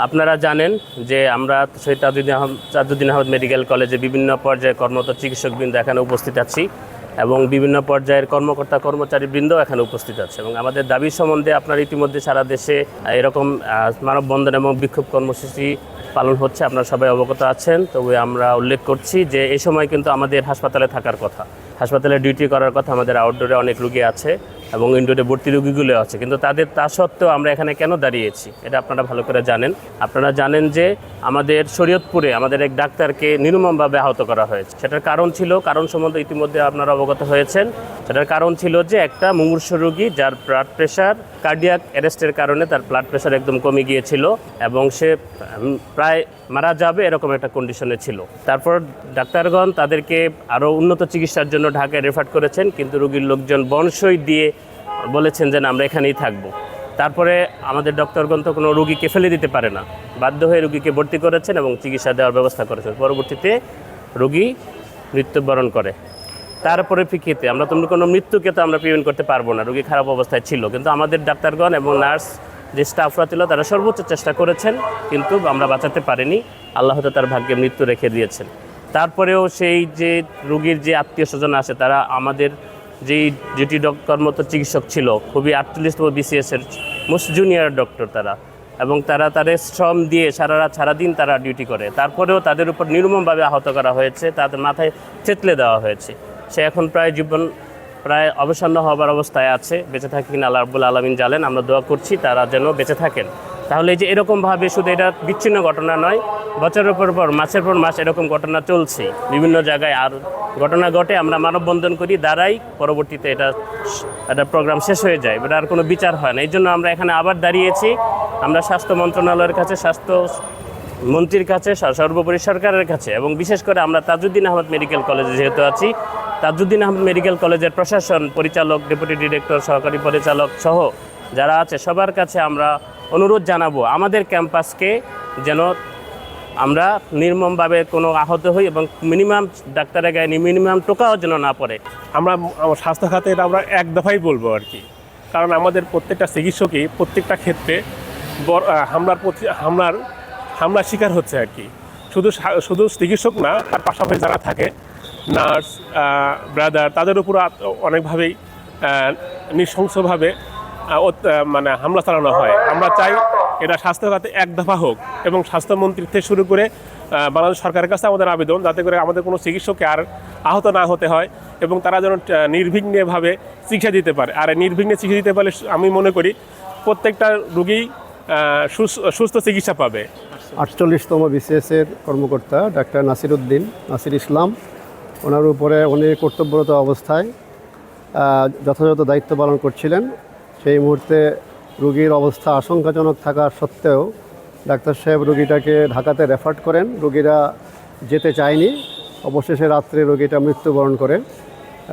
আপনারা জানেন যে আমরা শহীদ তাজউদ্দিন আহমদ মেডিকেল কলেজে বিভিন্ন পর্যায়ে কর্মরত চিকিৎসকবৃন্দ এখানে উপস্থিত আছি এবং বিভিন্ন পর্যায়ের কর্মকর্তা কর্মচারীবৃন্দ এখানে উপস্থিত আছে এবং আমাদের দাবি সম্বন্ধে আপনার ইতিমধ্যে সারা দেশে এরকম মানববন্ধন এবং বিক্ষোভ কর্মসূচি পালন হচ্ছে, আপনারা সবাই অবগত আছেন। তবে আমরা উল্লেখ করছি যে এই সময় কিন্তু আমাদের হাসপাতালে থাকার কথা, হাসপাতালে ডিউটি করার কথা, আমাদের আউটডোরে অনেক রুগী আছে এবং ইনডোরে ভর্তি রুগীগুলো আছে, কিন্তু তা সত্ত্বেও আমরা এখানে কেন দাঁড়িয়েছি এটা আপনারা ভালো করে জানেন। আপনারা জানেন যে আমাদের শরীয়তপুরে আমাদের এক ডাক্তারকে নির্মমভাবে আহত করা হয়েছে। সেটার কারণ সম্বন্ধে ইতিমধ্যে আপনারা অবগত হয়েছেন। সেটার কারণ ছিল যে একটা মুমূর্ষ রোগী যার ব্লাড প্রেশার কার্ডিয়াক অ্যারেস্টের কারণে তার ব্লাড প্রেশার একদম কমে গিয়েছিল এবং সে প্রায় মারা যাবে এরকম একটা কন্ডিশনে ছিল। তারপর ডাক্তারগণ তাদেরকে আরও উন্নত চিকিৎসার জন্য ঢাকায় রেফার করেছেন, কিন্তু রোগীর লোকজন বনসই দিয়ে বলেছেন যে আমরা এখানেই থাকবো। তারপরে আমাদের ডক্টরগণ তো কোনো রোগীকে ফেলে দিতে পারে না, বাধ্য হয়ে রোগীকে ভর্তি করেছেন এবং চিকিৎসা দেওয়ার ব্যবস্থা করেছেন। পরবর্তীতে রোগী মৃত্যুবরণ করে। তারপরে প্রেক্ষিতে আমরা কোনো মৃত্যুকে তো আমরা প্রিভেন্ট করতে পারবো না, রোগী খারাপ অবস্থায় ছিল, কিন্তু আমাদের ডাক্তারগণ এবং নার্স যে স্টাফরা ছিল তারা সর্বোচ্চ চেষ্টা করেছেন, কিন্তু আমরা বাঁচাতে পারিনি। আল্লাহ হয়তো তার ভাগ্যে মৃত্যু রেখে দিয়েছেন। তারপরেও সেই যে রোগীর যে আত্মীয় স্বজন আছে তারা আমাদের যেই ডিউটি কর্মরত চিকিৎসক ছিল, খুবই 48তম BCS-এর মোস্ট জুনিয়র ডক্টর তারা, এবং তারা তাদের শ্রম দিয়ে সারাদিন তারা ডিউটি করে। তারপরেও তাদের উপর নির্মমভাবে আহত করা হয়েছে, তাদের মাথায় চেতলে দেওয়া হয়েছে। সে এখন প্রায় অবসন্ন হবার অবস্থায় আছে। বেঁচে থাকে কিনা আল্লাহ রাব্বুল আলামিন জানেন। আমরা দোয়া করছি তারা যেন বেঁচে থাকেন। তাহলে এই যে এরকমভাবে শুধু এটা বিচ্ছিন্ন ঘটনা নয়, বছরের পর মাসের পর মাস এরকম ঘটনা চলছে বিভিন্ন জায়গায়, আর ঘটনা ঘটে, আমরা মানববন্ধন করি, দাঁড়াই, পরবর্তীতে এটা প্রোগ্রাম শেষ হয়ে যায়, এটা আর কোনো বিচার হয় না। এই জন্য আমরা এখানে আবার দাঁড়িয়েছি। আমরা স্বাস্থ্য মন্ত্রণালয়ের কাছে, স্বাস্থ্য মন্ত্রীর কাছে, সর্বোপরি সরকারের কাছে, এবং বিশেষ করে আমরা তাজউদ্দিন আহমদ মেডিকেল কলেজে যেহেতু আছি, তাজউদ্দিন আহমদ মেডিকেল কলেজের প্রশাসন, পরিচালক, ডেপুটি ডিরেক্টর, সহকারী পরিচালক সহ যারা আছে সবার কাছে আমরা অনুরোধ জানাবো আমাদের ক্যাম্পাসকে যেন আমরা নির্মমভাবে কোনো আহত হই এবং মিনিমাম ডাক্তারের গায়ে মিনিমাম টোকাও যেন না পড়ে। আমরা স্বাস্থ্য খাতে এটা আমরা এক দফাই বলবো আর কি, কারণ আমাদের প্রত্যেকটা চিকিৎসকই প্রত্যেকটা ক্ষেত্রে হামলার শিকার হচ্ছে আর কি। শুধু চিকিৎসক না, তার পাশাপাশি যারা থাকে নার্স, ব্রাদার, তাদের উপর অনেকভাবেই নৃশংসভাবে হামলা চালানো হয়। আমরা চাই এটা স্বাস্থ্য খাতে এক দফা হোক, এবং স্বাস্থ্যমন্ত্রী থেকে শুরু করে বাংলাদেশ সরকারের কাছে আমাদের আবেদন, যাতে করে আমাদের কোনো চিকিৎসককে আর আহত না হতে হয় এবং তারা যেন নির্বিঘ্নভাবে চিকিৎসা দিতে পারে। আর নির্বিঘ্নে চিকিৎসা দিতে পারলে আমি মনে করি প্রত্যেকটা রোগী সুস্থ চিকিৎসা পাবে। 48তম BCS-এর কর্মকর্তা ডাক্তার নাসির ইসলাম, ওনার উপরে উনি কর্তব্যরত অবস্থায় যথাযথ দায়িত্ব পালন করছিলেন। সেই মুহূর্তে রোগীর অবস্থা আশঙ্কাজনক থাকা সত্ত্বেও ডাক্তার সাহেব রোগীটাকে ঢাকাতে রেফার করেন। রোগীরা যেতে চায়নি, অবশেষে রাত্রে রোগীটা মৃত্যুবরণ করে,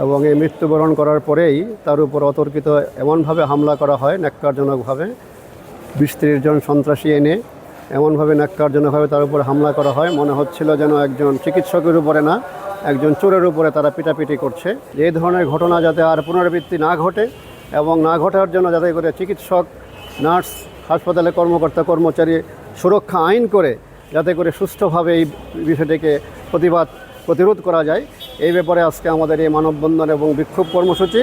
এবং এই মৃত্যুবরণ করার পরেই তার উপর অতর্কিত এমনভাবে হামলা করা হয় ন্যাক্কারজনকভাবে। 20-30 জন সন্ত্রাসী এনে এমনভাবে ন্যাক্কারজনকভাবে তার উপর হামলা করা হয়, মনে হচ্ছিল যেন একজন চিকিৎসকের উপরে না, একজন চোরের উপরে তারা পিটাপিটি করছে। এই ধরনের ঘটনা যাতে আর পুনরাবৃত্তি না ঘটে, এবং না ঘটার জন্য যাতে করে চিকিৎসক, নার্স, হাসপাতালে কর্মকর্তা কর্মচারী সুরক্ষা আইন করে যাতে করে সুষ্ঠুভাবে এই বিষয়টিকে প্রতিরোধ করা যায়, এই ব্যাপারে আজকে আমাদের এই মানববন্ধন এবং বিক্ষোভ কর্মসূচি।